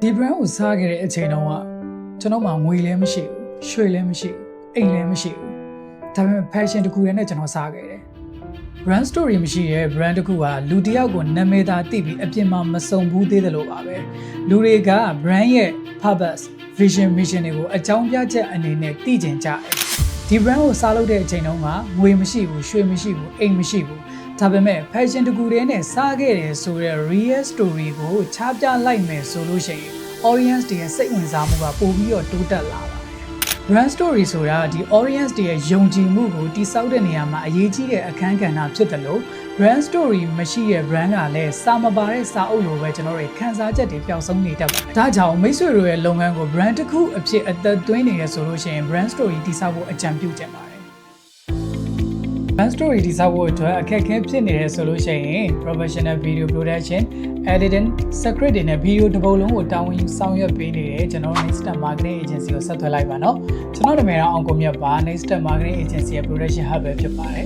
ဒီ brand ကိုစားခဲ့တဲ့အချိန်တုန်းကကျွန်တော်မှငွေလည်းမရှိဘူးရွှေလည်းမရှိဘူးအိမ်လည်းမရှိဘူးဒါပေမဲ့ passion တစ်ခုတည်းနဲ့ကျွန်တော်စားခဲ့တယ် brand story မရှိရဲ့ brand တစ်ခုကလူတစ်ယောက်ကိုနာမည်သာသိပြီးအပြင်မှာမစုံဘူးသေးတယ်လို့ပါပဲလူတွေက brand ရဲ့ purpose vision mission တွေကိုအကြောင်းပြချက်အနေနဲ့သိကျင်ကြတယ်ဒီ brand ကိုစားလုပ်တဲ့အချိန်တုန်းကငွေမရှိဘူးရွှေမရှိဘူးအိမ်မရှိဘူးဒါပေမဲ့ passion တစ်ခုတည်းနဲ့စားခဲ့တယ်ဆိုတဲ့ real story ကိုချပြလိုက်မယ်ဆိုလို့ရှိရင် audience တွေရဲ့စိတ်ဝင်စားမှုကပိုပြီးတော့တိုးတက်လာပါတယ် brand story ဆိုတာဒီ audience တွေရဲ့ယုံကြည်မှုကိုတိစောက်တဲ့နေရာမှာအရေးကြီးတဲ့အခန်းကဏ္ဍဖြစ်တယ်လို့ brand story မရှိတဲ့ brand ကလည်းစာမပါတဲ့စာအုပ်လိုပဲကျွန်တော်တို့ခန်းစားချက်တွေပျောက်ဆုံးနေတတ်ပါတယ်ဒါကြောင့်မိတ်ဆွေတို့ရဲ့လုပ်ငန်းကို brand တစ်ခုအဖြစ်အသက်သွင်းနေရဆိုလို့ရှိရင် brand story တိစောက်ဖို့အကြံပြုချင်ပါတယ်brand story တိစောက်ဖို့အတွက်အခက်အခဲဖြစ်နေရဆိုလို့ရှိရင် professional video production editing script တွေနဲ့ video တစ်ပုဒ်လုံးကိုတာဝန်ယူဆောင်ရွက်ပေးနေတဲ့ကျွန်တော် Next Step Marketing Agency ကိုဆက်သွယ်လိုက်ပါနော်ကျွန်တော်နာမည်ကအောင်ကိုမြတ်ပါ Next Step Marketing Agency ရဲ့ production hub ပဲဖြစ်ပါတယ်